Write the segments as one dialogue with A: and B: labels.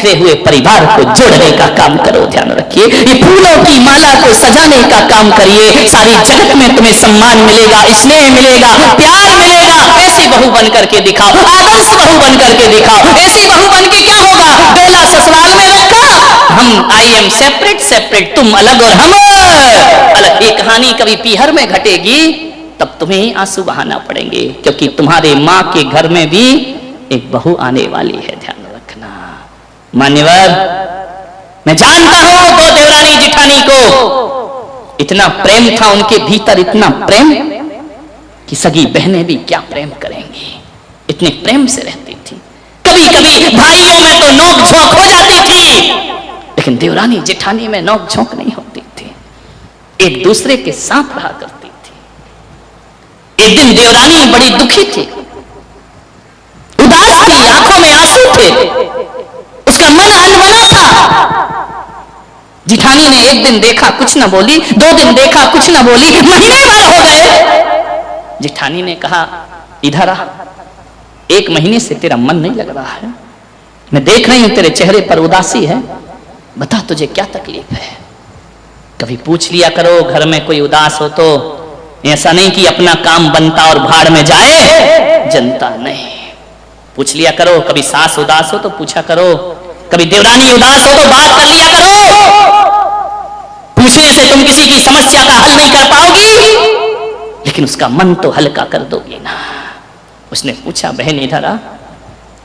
A: बिखरे हुए परिवार को जोड़ने का काम करो। ध्यान रखिए, ये फूलों की माला को सजाने का काम करिए। सारी जगत में तुम्हें सम्मान मिलेगा, स्नेह मिलेगा, प्यार मिलेगा। ऐसी बहू बन करके दिखाओ, आदर्श बहू बन करके दिखाओ। ऐसी बहू बन के क्या होगा? डोला ससुराल में रखा, हम आई एम सेपरेट सेपरेट, तुम अलग और हम अलग। ये कहानी कभी पीहर में घटेगी तब तुम्हें आंसू बहाना पड़ेंगे, क्योंकि तुम्हारे माँ के घर में भी एक बहू आने वाली है। ध्यान रखना मान्यवर, मैं जानता हूं तो देवरानी जिठानी को इतना प्रेम था उनके भीतर, इतना प्रेम कि सगी बहनें भी क्या प्रेम करेंगी, इतने प्रेम से रहती थी। कभी कभी भाइयों में तो नोक झोंक हो जाती थी, लेकिन देवरानी जिठानी में नोक झोंक नहीं होती थी, एक दूसरे के साथ रहा करती थी। एक दिन देवरानी बड़ी दुखी थी, उदास थी, आंखों में आंसू थे, उसका मन अनबना था। जिठानी ने एक दिन देखा कुछ न बोली, 2 दिन देखा कुछ न बोली, महीने भर हो गए। जिठानी ने कहा इधर आ, 1 महीने से तेरा मन नहीं लग रहा है, मैं देख रही हूं तेरे चेहरे पर उदासी है, बता तुझे क्या तकलीफ है। कभी पूछ लिया करो घर में कोई उदास हो तो, ऐसा नहीं कि अपना काम बनता और भाड़ में जाए जनता, नहीं। पूछ लिया करो, कभी सास उदास हो तो पूछा करो, कभी देवरानी उदास हो तो बात कर लिया करो। पूछने से तुम किसी की समस्या का हल नहीं कर पाओगी, लेकिन उसका मन तो हल्का कर दोगी ना। उसने पूछा बहन इधर आ,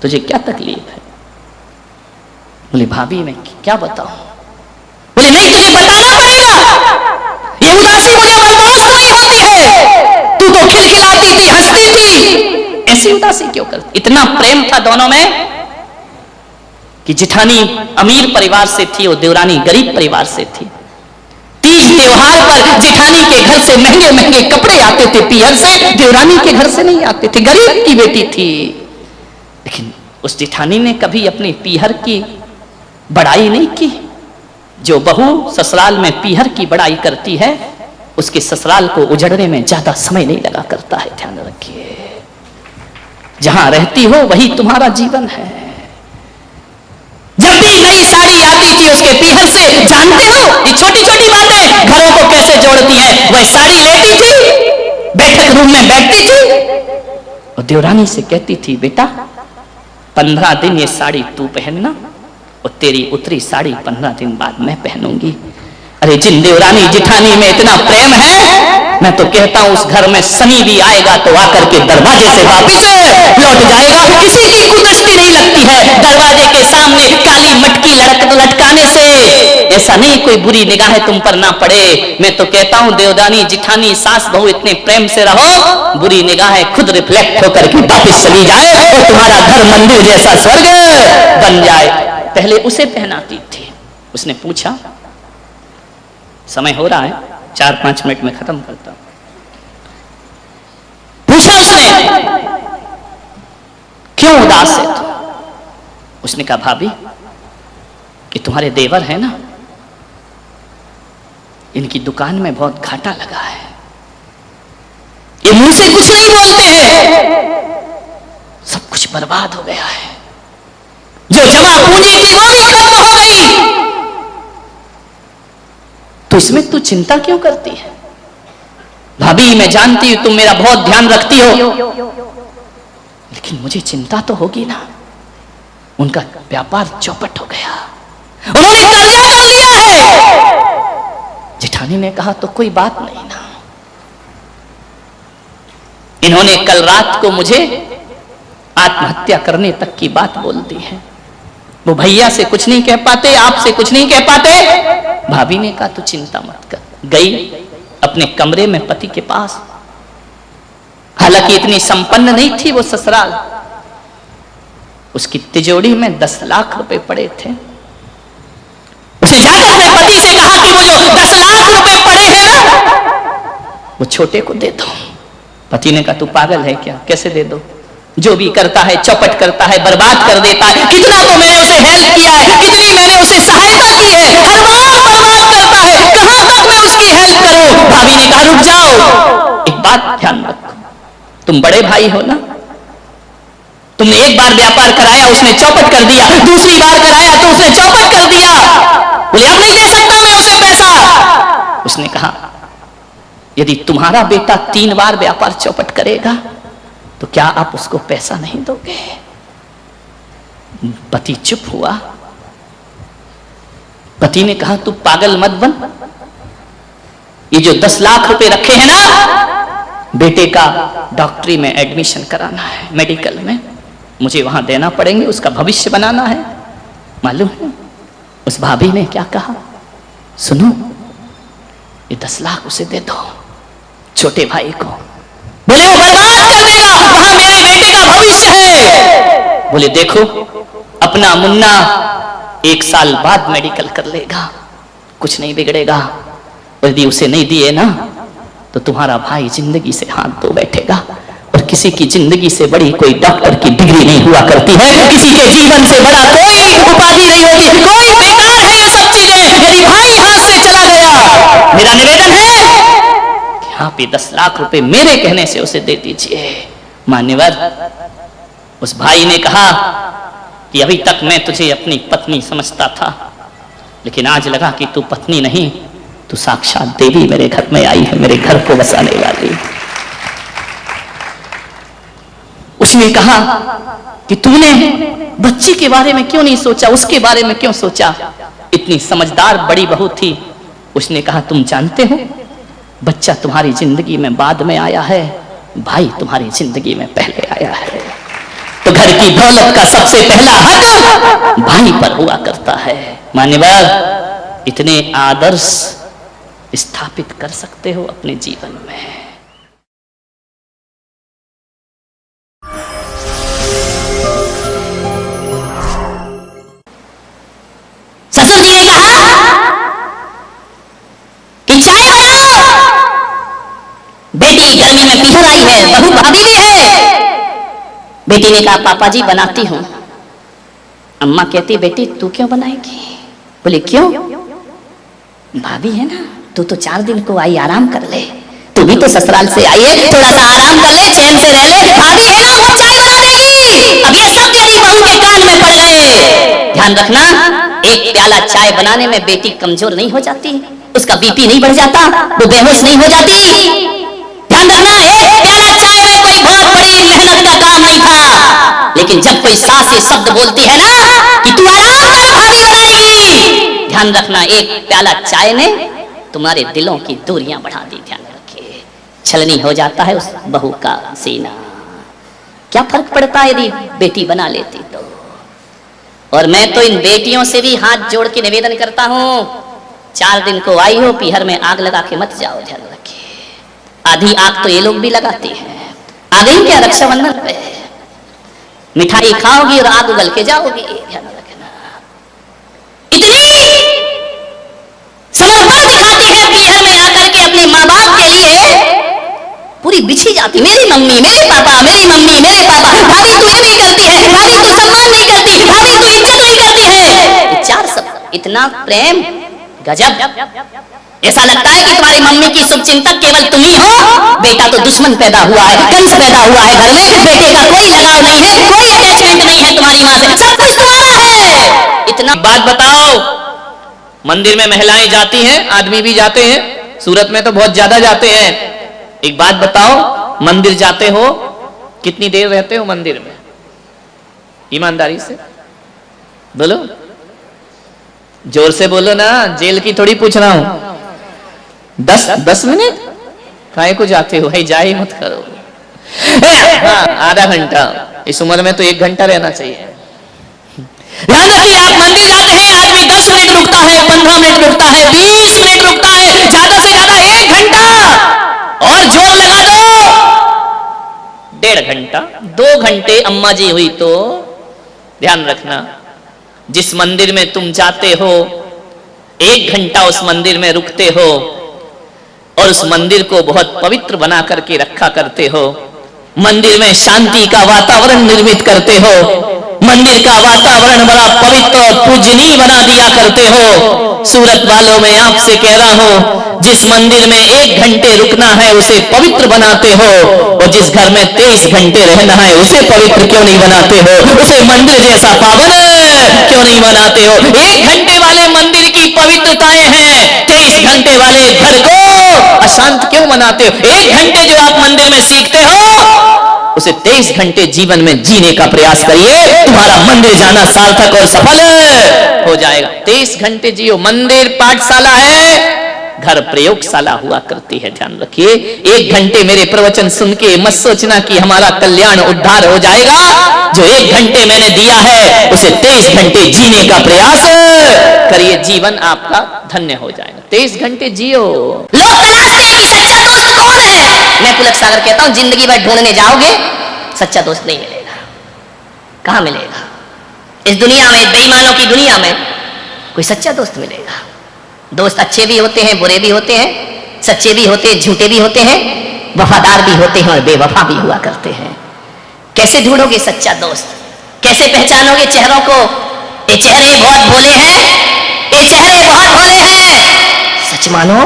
A: तुझे क्या तकलीफ है? बोली भाभी मैं क्या बताऊं? बोली नहीं, तुझे बताना पड़ेगा, ये उदासी मुझे बर्दाश्त नहीं होती है। तू तो खिलखिलाती थी, हंसती थी, ऐसी उदासी क्यों करती? इतना प्रेम था दोनों में कि जिठानी अमीर परिवार से थी और देवरानी गरीब परिवार से थी। तीज त्योहार पर जिठानी के घर से महंगे महंगे कपड़े आते थे पीहर से, देवरानी के घर से नहीं आते थे, गरीब की बेटी थी। लेकिन उस जिठानी ने कभी अपने पीहर की बड़ाई नहीं की। जो बहू ससुराल में पीहर की बड़ाई करती है, उसके ससुराल को उजड़ने में ज्यादा समय नहीं लगा करता है। ध्यान रखिए, जहां रहती हो वही तुम्हारा जीवन है। जब भी नई साड़ी आती थी उसके पीहर से, जानते हो ये छोटी छोटी बातें घरों को कैसे जोड़ती हैं। वह साड़ी लेती थी, बैठक रूम में बैठती थी और देवरानी से कहती थी बेटा 15 दिन ये साड़ी तू पहनना और तेरी उतरी साड़ी 15 दिन बाद मैं पहनूंगी। अरे जिन देवरानी जिठानी में इतना प्रेम है, मैं तो कहता हूं उस घर में शनि भी आएगा तो आकर के दरवाजे से वापस लौट जाएगा। किसी की कुदृष्टि नहीं लगती है दरवाजे के सामने काली मटकी लटकाने से। ऐसा नहीं कोई बुरी निगाहें तुम पर ना पड़े। मैं तो कहता हूं देवरानी जिठानी सास बहू इतने प्रेम से रहो, बुरी निगाहें खुद रिफ्लेक्ट होकर के वापस चली जाए और तुम्हारा घर मंदिर जैसा स्वर्ग बन जाए। पहले उसे पहनाती थी। उसने पूछा, समय हो रहा है, 4-5 मिनट में खत्म करता हूं। पूछा उसने क्यों उदास है तू? उसने कहा भाभी कि तुम्हारे देवर है ना, इनकी दुकान में बहुत घाटा लगा है, ये मुंह से कुछ नहीं बोलते हैं, सब कुछ बर्बाद हो गया है, जो जमा पूंजी थी वो भी खत्म हो गई। तो इसमें तू चिंता क्यों करती है? भाभी मैं जानती हूं तुम मेरा बहुत ध्यान रखती हो, लेकिन मुझे चिंता तो होगी ना। उनका व्यापार चौपट हो गया, उन्होंने कर्जा कर लिया है। जेठानी ने कहा तो कोई बात नहीं ना, इन्होंने कल रात को मुझे आत्महत्या करने तक की बात बोल दी है। वो भैया से कुछ नहीं कह पाते, आपसे कुछ नहीं कह पाते। भाभी ने कहा तू चिंता मत कर। गई अपने कमरे में पति के पास, हालांकि इतनी संपन्न नहीं थी वो ससुराल, उसकी तिजोरी में 10 लाख रुपए पड़े थे। उसे जाकर अपने पति से कहा कि वो जो 10 लाख रुपए पड़े हैं ना, वो छोटे को दे दो। पति ने कहा तू पागल है क्या, कैसे दे दो? जो भी करता है चौपट करता है, बर्बाद कर देता है। कितना तो मैंने उसे हेल्प किया है, कितनी मैंने उसे सहायता की है, हर बार बर्बाद करता है, कहां तक मैं उसकी हेल्प करूं? भाभी ने कहा रुक जाओ, एक बात ध्यान रखो, तुम बड़े भाई हो ना, तुमने एक बार व्यापार कराया, उसने चौपट कर दिया, दूसरी बार कराया तो उसने चौपट कर दिया। बोले अब नहीं दे सकता मैं उसे पैसा। उसने कहा यदि तुम्हारा बेटा 3 बार व्यापार चौपट करेगा तो क्या आप उसको पैसा नहीं दोगे? पति चुप हुआ। पति ने कहा तू पागल मत बन, ये जो 10 लाख रुपए रखे हैं ना, बेटे का डॉक्टरी में एडमिशन कराना है, मेडिकल में, मुझे वहां देना पड़ेंगे, उसका भविष्य बनाना है। मालूम है उस भाभी ने क्या कहा? सुनो, ये 10 लाख उसे दे दो, छोटे भाई को। बोले वो बर्बाद कर देगा, वहां मेरे बेटे का भविष्य है। बोले देखो, अपना मुन्ना 1 साल बाद मेडिकल कर लेगा, कुछ नहीं बिगड़ेगा। यदि उसे नहीं दिए ना तो तुम्हारा भाई जिंदगी से हाथ धो बैठेगा। और किसी की जिंदगी से बड़ी कोई डॉक्टर की डिग्री नहीं हुआ करती है, किसी के जीवन से बड़ा कोई उपाधि नहीं होती। कोई बेकार है ये सब चीजें। यदि भाई हाथ से चला गया, मेरा निवेदन है कि यहाँ पे 10 लाख रुपए मेरे कहने से उसे दे दीजिए। मान्यवर, उस भाई ने कहा कि अभी तक मैं तुझे अपनी पत्नी समझता था, लेकिन आज लगा कि तू पत्नी नहीं, तू साक्षात देवी मेरे घर में आई है, मेरे घर को बसाने वाली। उसने कहा कि तूने बच्चे के बारे में क्यों नहीं सोचा, उसके बारे में क्यों सोचा? इतनी समझदार बड़ी बहू थी। उसने कहा तुम जानते हो, बच्चा तुम्हारी जिंदगी में बाद में आया है, भाई तुम्हारी जिंदगी में पहले आया है। तो घर की दौलत का सबसे पहला हक भाई पर हुआ करता है। मान्यवर, इतने आदर्श स्थापित कर सकते हो अपने जीवन में। ससुर जी ने कहा कि चाय बनाओ, बेटी गर्मी में किधर आई है, बहू भाभी भी है। बेटी ने कहा पापा जी बनाती हूं। अम्मा कहती बेटी तू क्यों बनाएगी? बोले क्यों? भाभी है ना, तू तो 4 दिन को आई, आराम कर ले। तू भी तो ससुराल से आई है, थोड़ा सा आराम कर ले, चैन से रह ले। भाभी है ना, वो चाय बना देगी। अब ये सब यदि बहू के कान में पड़ गए, ध्यान रखना, एक प्याला चाय बनाने में बेटी कमजोर नहीं हो जाती, उसका बीपी नहीं बढ़ जाता, वो बेहोश नहीं हो जाती। ध्यान रखना, एक प्याला चाय में कोई बहुत बड़ी मेहनत का काम नहीं था। लेकिन जब कोई सास ये शब्द बोलती है ना कि तू आराम कर, भाभी बनाएगी, ध्यान रखना, एक प्याला चाय ने तुम्हारे दिलों की दूरियां बढ़ा दी। ध्यान रखिए, छलनी हो जाता है उस बहू का सीना। क्या फर्क पड़ता है यदि बेटी बना लेती तो। और मैं तो इन बेटियों से भी हाथ जोड़ के निवेदन करता हूं, 4 दिन को आई हो, पीहर में आग लगा के मत जाओ। ध्यान रखिए, आधी आग तो ये लोग भी लगाते हैं। आ गई क्या रक्षाबंधन पे, मिठाई खाओगी और आग उगल के जाओगी। ध्यान रखना, इतनी समर्पण दिखाती है पीहर में आकर के अपने माँ बाप के लिए, पूरी बिछी जाती, मेरी मम्मी, मेरे पापा, मेरी मम्मी, मेरे पापा। भाभी तू ये नहीं करती है, भाभी तू सम्मान नहीं करती, भाभी तू इज्जत नहीं करती है। ये 4 शब्द, इतना प्रेम, गजब। ऐसा लगता है कि तुम्हारी मम्मी की शुभचिंतक केवल तुम ही हो। बेटा तो दुश्मन पैदा हुआ है, कंस पैदा हुआ है घर में। बेटे का कोई लगाव नहीं है, कोई अटैचमेंट नहीं है तुम्हारी माँ से, सब कुछ तुम्हारा है। इतना
B: बात बताओ, मंदिर में महिलाएं जाती हैं, आदमी भी जाते हैं, सूरत में तो बहुत ज्यादा जाते हैं। एक बात बताओ, मंदिर जाते हो, कितनी देर रहते हो मंदिर में? ईमानदारी से बोलो, जोर से बोलो ना, जेल की थोड़ी पूछ रहा हूं। 10 मिनट काहे को जाते हो भाई, जाए मत करो। हाँ, आधा घंटा, इस उम्र में तो 1 घंटा रहना चाहिए। ध्यान रखिए, आप मंदिर जाते हैं, आदमी 10 मिनट रुकता है, 15 मिनट रुकता है, 20 मिनट रुकता है, ज्यादा से ज्यादा 1 घंटा, और जोर लगा दो 1.5 घंटा, 2 घंटे अम्मा जी हुई तो। ध्यान रखना, जिस मंदिर में तुम जाते हो 1 घंटा उस मंदिर में रुकते हो और उस मंदिर को बहुत पवित्र बना करके रखा करते हो, मंदिर में शांति का वातावरण निर्मित करते हो, मंदिर का वातावरण बड़ा पवित्र और पूजनीय बना दिया करते हो। सूरत वालों में आपसे कह रहा हूं, जिस मंदिर में 1 घंटे रुकना है उसे पवित्र बनाते हो, और जिस घर में 23 घंटे रहना है उसे पवित्र क्यों नहीं बनाते हो? उसे मंदिर जैसा पावन क्यों नहीं बनाते हो? 1 घंटे वाले मंदिर की पवित्रताएं हैं, 23 घंटे वाले घर को अशांत क्यों बनाते हो? 1 घंटे जो आप मंदिर में सीखते हो उसे 23 घंटे जीवन में जीने का प्रयास करिए, तुम्हारा मंदिर जाना सार्थक और सफल हो जाएगा। 23 घंटे जियो। मंदिर पाठशाला है, घर प्रयोगशाला हुआ करती है, ध्यान रखिए। 1 घंटे मेरे प्रवचन सुन के मत सोचना कि हमारा कल्याण उद्धार हो जाएगा। जो 1 घंटे मैंने दिया है उसे 23 घंटे जीने का प्रयास करिए, जीवन आपका धन्य हो जाएगा। 23 घंटे जियो।
A: लोग तलाशते हैं कि सच्चा दोस्त कौन है। मैं पुलक सागर कहता हूं, जिंदगी भर ढूंढने जाओगे सच्चा दोस्त नहीं मिलेगा। कहां मिलेगा? इस दुनिया में, बेईमानों की दुनिया में कोई सच्चा दोस्त मिलेगा? दोस्त अच्छे भी होते हैं, बुरे भी होते हैं, सच्चे भी होते हैं, झूठे भी होते हैं, वफादार भी होते हैं और बेवफा भी हुआ करते हैं। कैसे ढूंढोगे सच्चा दोस्त? कैसे पहचानोगे चेहरों को? ये चेहरे बहुत भोले हैं, ये चेहरे बहुत भोले हैं। सच मानो,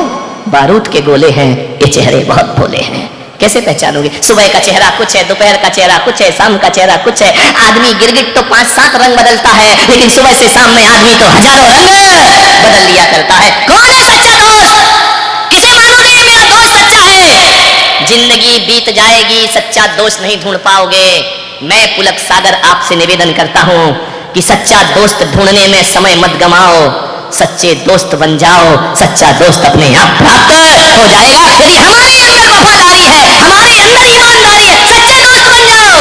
A: बारूद के गोले हैं, ये चेहरे बहुत भोले हैं। कैसे पहचानोगे? सुबह का चेहरा कुछ है, दोपहर का चेहरा कुछ है, शाम का चेहरा कुछ है। आदमी गिरगिट तो 5-7 रंग बदलता है, लेकिन सुबह से शाम में आदमी तो हजारों रंग बदल लिया करता है। कौन है सच्चा दोस्त? किसे मानोगे मेरा दोस्त सच्चा है? जिंदगी बीत जाएगी, सच्चा दोस्त नहीं ढूंढ पाओगे। मैं पुलक सागर आपसे निवेदन करता हूं कि सच्चा दोस्त ढूंढने में समय मत गमाओ, सच्चे दोस्त बन जाओ। सच्चा दोस्त अपने आप प्राप्त हो जाएगा। यदि हमारे अंदर वफादारी है, हमारे अंदर ईमानदारी है, सच्चे दोस्त बन जाओ।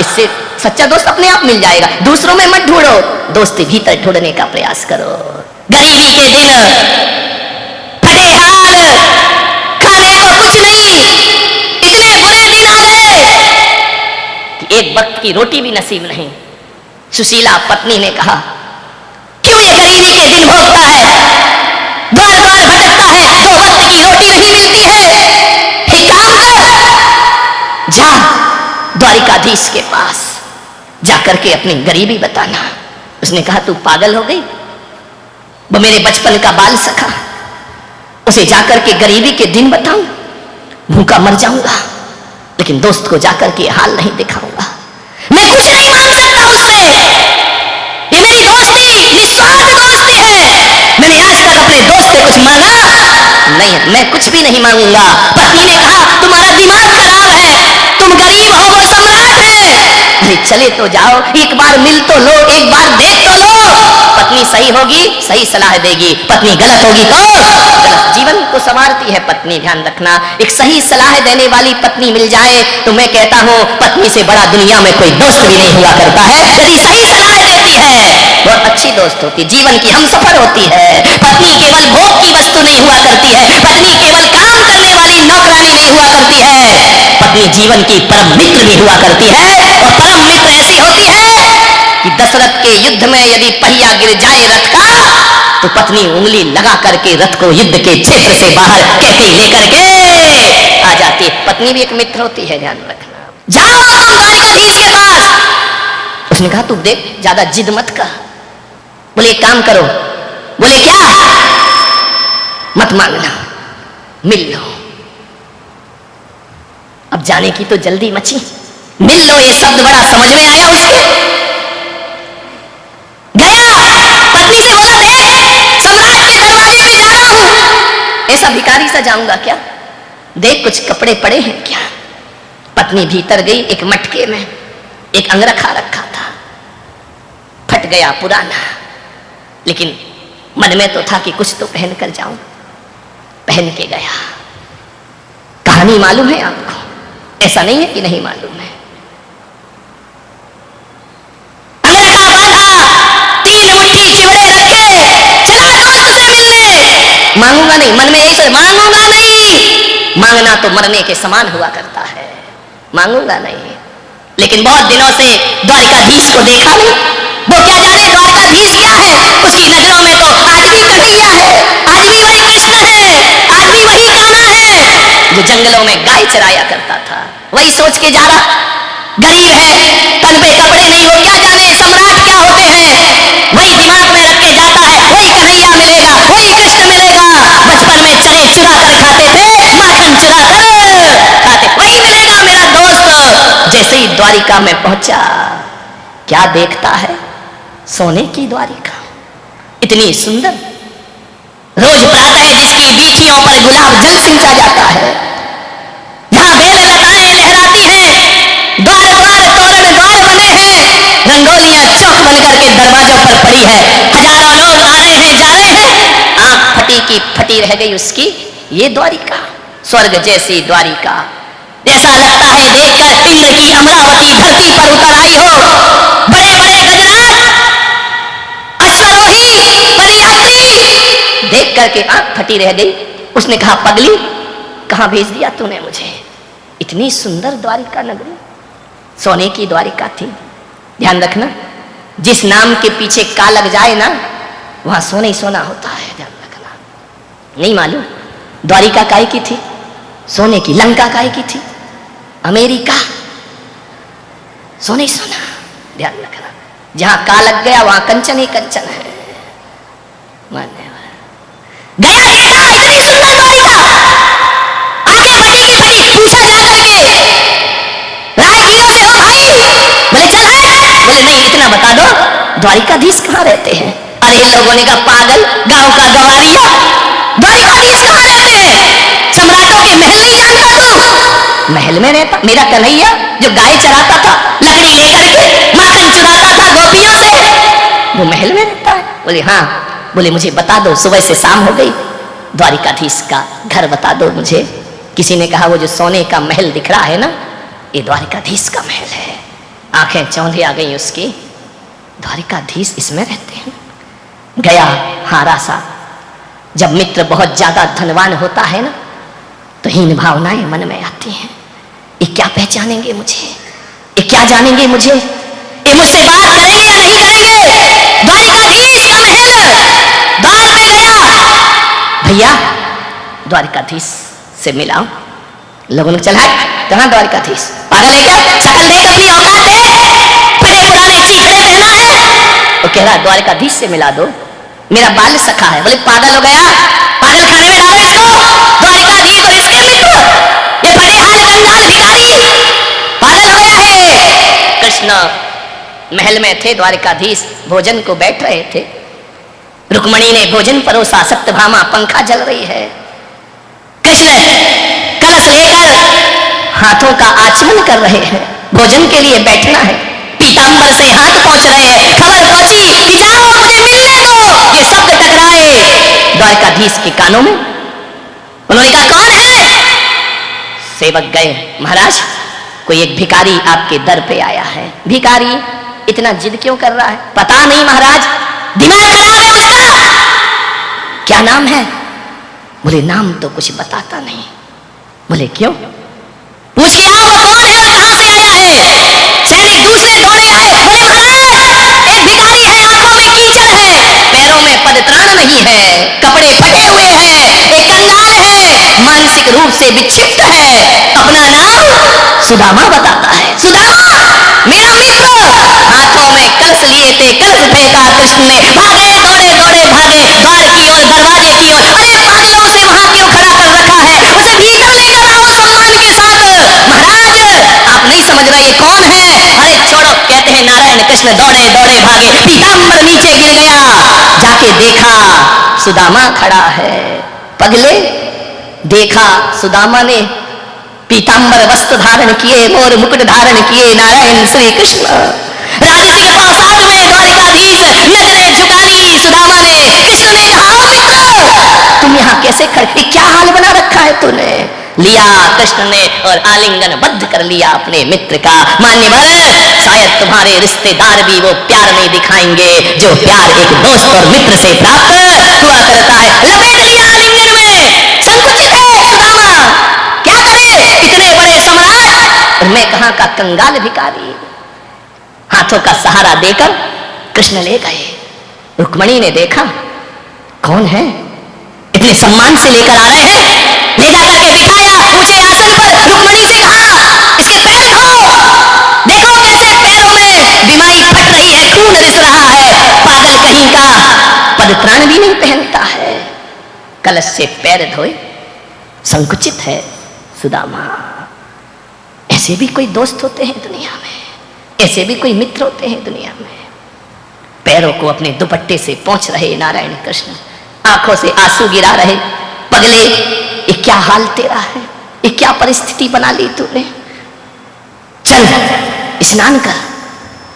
A: इससे सच्चा दोस्त अपने आप मिल जाएगा। दूसरों में मत ढूंढो, दोस्ती भीतर ढूंढने का प्रयास करो। गरीबी के दिन, फटे हाल, खाने को कुछ नहीं, इतने बुरे दिन आ गए कि एक वक्त की रोटी भी नसीब नहीं। सुशीला पत्नी ने कहा, क्यों ये गरीबी के दिन भोगता है, द्वार द्वार भटकता है, 2 वक्त की रोटी नहीं मिलती है। एक काम कर, जा द्वारिकाधीश के पास जाकर के अपनी गरीबी बताना। उसने कहा, तू पागल हो गई? वो मेरे बचपन का बाल सखा, उसे जाकर के गरीबी के दिन बताऊं? भूखा मर जाऊंगा, लेकिन दोस्त को जाकर के हाल नहीं दिखाऊंगा। मैं कुछ नहीं मांग सकता उससे, ये मेरी दोस्ती निस्वार्थ दोस्ती है। मैंने आज तक अपने दोस्त से कुछ मांगा नहीं, मैं कुछ भी नहीं मांगूंगा। पत्नी ने कहा, तुम्हारा दिमाग खराब है, तुम गरीब हो, वो सम्राट है। अरे चले तो जाओ, एक बार मिल तो लो, एक बार देख तो लो। पत्नी सही होगी, सही सलाह देगी, पत्नी गलत होगी तो गलत। जीवन को संवारती है पत्नी, ध्यान रखना। एक सही सलाह देने वाली पत्नी मिल जाए तो मैं कहता हूं, पत्नी से बड़ा दुनिया में कोई दोस्त भी नहीं हुआ करता है। यदि सही सलाह देती है, बहुत अच्छी दोस्त होती, जीवन की हमसफर होती है। पत्नी केवल भोग की वस्तु नहीं हुआ करती है, पत्नी केवल काम करने वाली नौकरानी नहीं हुआ करती है, पत्नी जीवन की परम मित्र भी हुआ करती है। और परम मित्र ऐसी होती है कि दशरथ के युद्ध में यदि पहिया गिर जाए रथ का, तो पत्नी उंगली लगा करके रथ को युद्ध के क्षेत्र से बाहर कहती लेकर के आ जाती है। पत्नी भी एक मित्र होती है, ध्यान रखना। जाओ तुम द्वारिकाधीश के पास। उसने कहा, तू देख, ज्यादा जिद मत कर। बोले, एक काम करो। बोले, क्या? मत मांगना, मिल लो। अब जाने की तो जल्दी मची। मिल लो, ये शब्द बड़ा समझ में आया उसके। गया, पत्नी से बोला, देख, सम्राट के दरवाजे में जा रहा हूं। ऐसा भिखारी सा जाऊंगा क्या? देख, कुछ कपड़े पड़े हैं क्या? पत्नी भीतर गई, एक मटके में एक अंगरखा रखा था, फट गया, पुराना, लेकिन मन में तो था कि कुछ तो पहन कर जाऊं। पहन के गया। कहानी मालूम है आपको? ऐसा नहीं है कि नहीं मालूम है। अंगरखा बांधा, 3 मुट्ठी चिवड़े रखे, चला दोस्त से मिलने। मांगूंगा नहीं, मन में यही सोच, मांगूंगा नहीं। मांगना तो मरने के समान हुआ करता है, मांगूंगा नहीं। लेकिन बहुत दिनों से द्वारिकाधीश को देखा नहीं। वो क्या जाने द्वारिकाधीश क्या है? उसकी नजरों में तो आज भी कन्हैया है, आज भी वही कृष्ण है, आज भी वही कान्हा है जो जंगलों में गाय चराया करता था। वही सोच के जा रहा, गरीब है, तन पे कपड़े नहीं, वो क्या जाने
C: द्वारिका में पहुंचा, क्या देखता है? सोने की द्वारिका, इतनी सुंदर। रोज प्रातः जिसकी बीथियों पर गुलाब जल सिंचा जाता है, जहां बेल लताएं लहराती हैं, द्वार द्वार तोरण द्वार बने हैं, रंगोलियां चौक बनकर के दरवाजों पर पड़ी है, हजारों लोग आ रहे हैं जा रहे हैं, आंख फटी की फटी रह गई उसकी। ये द्वारिका, स्वर्ग जैसी द्वारिका, जैसा लगता है देखकर इंद्र की अमरावती धरती पर उतर आई हो। बड़े बड़े गजराज, अश्वरोही, परिहत्ती, देख करके आंख फटी रह गई। उसने कहा, पगली कहां भेज दिया तूने मुझे? इतनी सुंदर द्वारिका नगरी, सोने की द्वारिका थी। ध्यान रखना, जिस नाम के पीछे का लग जाए ना, वहां सोना ही सोना होता है। ध्यान रखना, नहीं मालूम द्वारिका काय की थी? सोने की। लंका काय की थी? अमेरिका, सोने सोना। ध्यान रखना, जहां का लग गया वहां कंचन ही कंचन है। मान्य गया देखा, इतनी सुंदर द्वारिका, आगे बढ़ी की बढ़ी, पूछा जा करके, राहगीरों से, हो भाई? बोले चल है? बोले नहीं, इतना बता दो द्वारिकाधीश कहाँ रहते हैं? अरे लोगों ने कहा, पागल, गांव का गवारिया, द्वारिकाधीश कहाँ रहते हैं? सम्राटों के महल नहीं जानता तू? महल में रहता मेरा कन्हैया, जो गाय चराता था लकड़ी लेकर के, माखन चुराता था गोपियों से, वो महल में रहता है? बोले हाँ। बोले मुझे बता दो, सुबह से शाम हो गई, द्वारिकाधीश का घर बता दो मुझे। किसी ने कहा, वो जो सोने का महल दिख रहा है ना, ये द्वारिकाधीश का महल है। आंखें चौंधी आ गई उसकी, द्वारिकाधीश इसमें रहते हैं। गया हारा सा। जब मित्र बहुत ज्यादा धनवान होता है ना, तो हीन भावनाएं मन में आती हैं। ये क्या पहचानेंगे मुझे? ये क्या जानेंगे मुझे? ये मुझसे बात करेंगे या नहीं करेंगे? द्वारिकाधीश का महल, द्वार पे गया, भैया द्वारिकाधीश से मिलाओ। लोगों ने चला, कहां द्वारिकाधीश? पागल है क्या? शकल देख, अपनी औकात है, फटे पुराने चीथड़े पहना है। वो कह रहा द्वारिकाधीश से मिला दो, मेरा बाल सखा है। बोले पागल हो गया, पागल खाने में डाले इसको। द्वारिकाधीश और इसके मित्र, ये फटे हाल कंगाल भिखारी, पागल हो गया है। कृष्ण महल में थे, द्वारिकाधीश भोजन को बैठ रहे थे। रुक्मणी ने भोजन परोसा, सत्यभामा पंखा जल रही है। कृष्ण कलश लेकर हाथों का आचमन कर रहे हैं, भोजन के लिए बैठना है। पीतांबर से हाथ पहुंच रहे हैं, खबर पहुंची कि जाओ मुझे मिलने दो। ये शब्द टकराए द्वारिकाधीश के कानों में। उन्होंने कहा, कौन है? सेवक गए, महाराज कोई एक भिखारी आपके दर पे आया है। भिखारी इतना जिद क्यों कर रहा है? पता नहीं महाराज, दिमाग खराब है उसका। क्या नाम है? बोले नाम तो कुछ बताता नहीं। बोले क्यों? पूछ के आओ वो कौन है और कहां से आया है। सैनिक दूसरे दौड़े आए, बोले महाराज एक भिखारी है, आंखों में कीचड़ है, पैरों में पदत्राण नहीं है, कपड़े फटे हुए हैं, एक कंगाल है, मानसिक रूप से विक्षिप्त है, अपना नाम सुदामा बताता है। सुदामा मेरा मित्र। हाथों में कलश लिए थे, कलश फेंका कृष्ण ने, भागे दौड़े दौड़े भागे द्वार की ओर, दरवाजे की ओर। अरे पागलों से वहां क्यों खड़ा कर रखा है? उसे भीतर लेकर आओ सम्मान के साथ। महाराज आप नहीं समझ रहे ये कौन है? अरे छोड़ो, कहते हैं नारायण। कृष्ण दौड़े दौड़े भागे, पीतांबर नीचे गिर गया। जाके देखा सुदामा खड़ा है। पगले देखा सुदामा ने पीतांबर वस्त्र धारण किए, मोर मुकुट धारण किए, नारायण श्री कृष्ण। राजसिक प्रासाद में द्वारिकाधीश नजरें झुका ली सुदामा ने। कृष्ण ने कहा, मित्र तुम यहाँ कैसे खड़े, क्या हाल बना रखा है तूने? लिया कृष्ण ने और आलिंगन बद्ध कर लिया अपने मित्र का। मान्यवर शायद तुम्हारे रिश्तेदार भी वो प्यार नहीं दिखाएंगे जो प्यार एक दोस्त और मित्र से प्राप्त हुआ करता है। लपेट लिया आलिंगन में। संकुचित है सुदामा, क्या करे इतने बड़े सम्राट और मैं कहां का कंगाल भिखारी। हाथों का सहारा देकर कृष्ण ले गए। रुक्मणी ने देखा, कौन है? इतने सम्मान से लेकर आ रहे हैं। ले जाकर के बिठाया ऊंचे आसन पर। रुक्मणी से कहा, इसके पैर धो। देखो कैसे पैरों में बीमारी फट रही है, खून रिस रहा है। पागल कहीं का, पदत्राण भी नहीं पहनता है। कलश से पैर धोए। संकुचित है सुदामा। ऐसे भी कोई दोस्त होते हैं दुनिया में, ऐसे भी कोई मित्र होते हैं दुनिया में। पैरों को अपने दुपट्टे से पोंछ रहे नारायण कृष्ण, आंखों से आंसू गिरा रहे, पगले ये क्या हाल तेरा है, ये क्या परिस्थिति बना ली तूने, चल स्नान कर।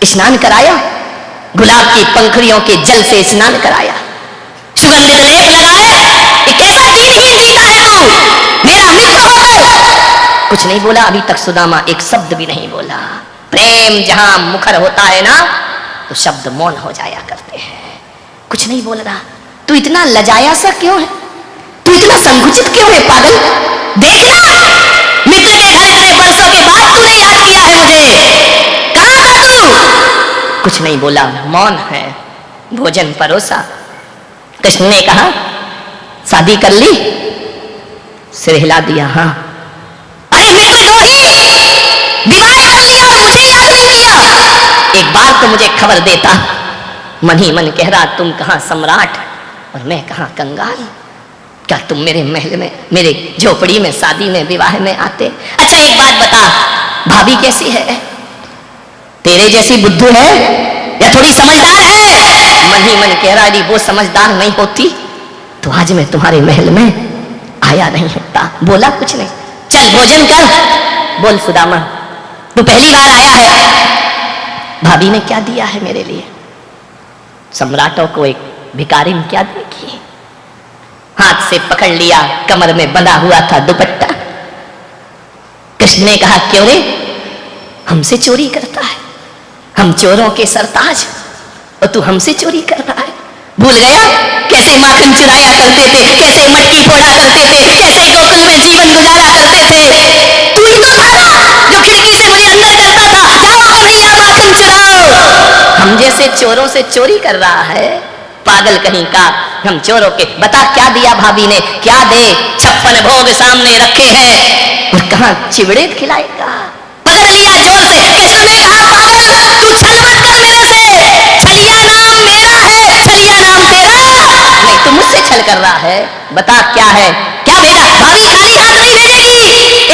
C: स्नान कराया, गुलाब की पंखुड़ियों के जल से स्नान कराया, सुगंधित लेप लगाए। ये कैसा दीनहीन जीता है तू, मेरा मित्र होकर। कुछ नहीं बोला अभी तक सुदामा, एक शब्द भी नहीं बोला। प्रेम जहां मुखर होता है ना, तो शब्द मौन हो जाया करते हैं। कुछ नहीं बोल रहा। तू इतना लजाया सा क्यों है, तू इतना संकुचित क्यों है पागल? देखना, मित्र के घर गए बरसों के बाद तूने याद किया है मुझे, कहां था तू? कुछ नहीं बोला, मौन है। भोजन परोसा। कृष्ण ने कहा शादी कर ली? सिर हिला दिया, हाँ। अरे मित्रद्रोही, विवाह कर लिया और मुझे याद नहीं किया। एक बार तो मुझे खबर देता। मन ही मन कह रहा तुम कहां सम्राट और मैं कहां कंगाल। क्या तुम मेरे महल में, मेरे झोपड़ी में, शादी में, विवाह में आते? अच्छा एक बात बता, भाभी कैसी है? तेरे जैसी बुद्धू है या थोड़ी समझदार है? मन ही मन कह रहा यदि वो समझदार नहीं होती तो आज मैं तुम्हारे महल में आया नहीं होता। बोला कुछ नहीं। चल भोजन कर। बोल सुदामा, तू पहली बार आया है, भाभी ने क्या दिया है मेरे लिए? सम्राटों को एक भिखारी ने क्या देखी? हाथ से पकड़ लिया, कमर में बंधा हुआ था दुपट्टा। कृष्ण ने कहा क्यों रे, हमसे चोरी करता है? हम चोरों के सरताज और तू हमसे चोरी कर रहा है? भूल गया कैसे माखन चुराया करते थे, कैसे मटकी फोड़ा करते थे, कैसे गोकुल में जीवन गुजारा करते थे? तू ही तो था ना जो खिड़की से मुझे अंदर करता था, जाओ कन्हैया माखन चुराओ। हम जैसे चोरों से चोरी कर रहा है, पागल कहीं का। हम चोरों के, बता क्या दिया भाभी ने? क्या दे? 56 भोग सामने रखे हैं और कहां चिवड़े खिलाएगा? पकड़ लिया जोर से। कृष्ण ने कहा पागल, तू छल मत कर मेरे से। छलिया नाम मेरा है, छलिया नाम तेरा नहीं। तू मुझसे छल कर रहा है, बता क्या है? क्या भेजा? भाभी खाली हाथ नहीं भेजेगी।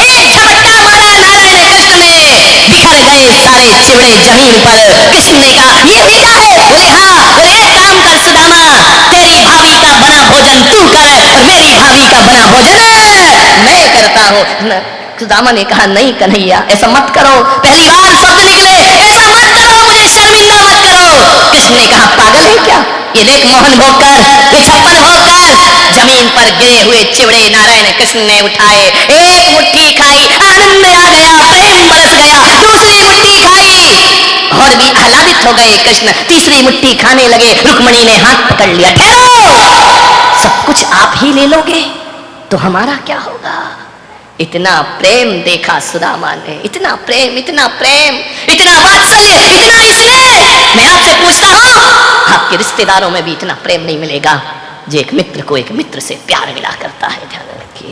C: एक झपट्टा मारा नारायण कृष्ण ने, बिखर गए सारे चिवड़े जमीन पर। कृष्ण ने कहा ये भेजा है? बोले हाँ। बोले एक काम कर सुदामा, तेरी भाभी का बना भोजन तू कर और मेरी भाभी का बना भोजन मैं करता हूँ। सुदामा ने कहा नहीं कन्हैया ऐसा मत करो, पहली बार शब्द निकले, ऐसा मत करो, मुझे शर्मिंदा मत करो। कृष्ण ने कहा पागल है क्या? ये देख मोहन भोग कर, ये 56 भोग कर। जमीन पर गिरे हुए चिवड़े नारायण कृष्ण ने उठाए, एक मुट्ठी खाई, आनंद आ गया, प्रेम बरस गया। दूसरी मुट्ठी खाई और भी आह्लादित हो गए कृष्ण। तीसरी मुट्ठी खाने लगे, रुक्मणी ने हाथ पकड़ लिया। ठहरो, सब कुछ आप ही ले लोगे तो हमारा क्या होगा? इतना प्रेम देखा सुदामा ने, इतना प्रेम, इतना प्रेम, इतना वात्सल्य, इतना स्नेह। मैं आपसे पूछता हूं, आपके रिश्तेदारों में भी इतना प्रेम नहीं मिलेगा जो एक मित्र को एक मित्र से प्यार मिला करता है। ध्यान रखिए।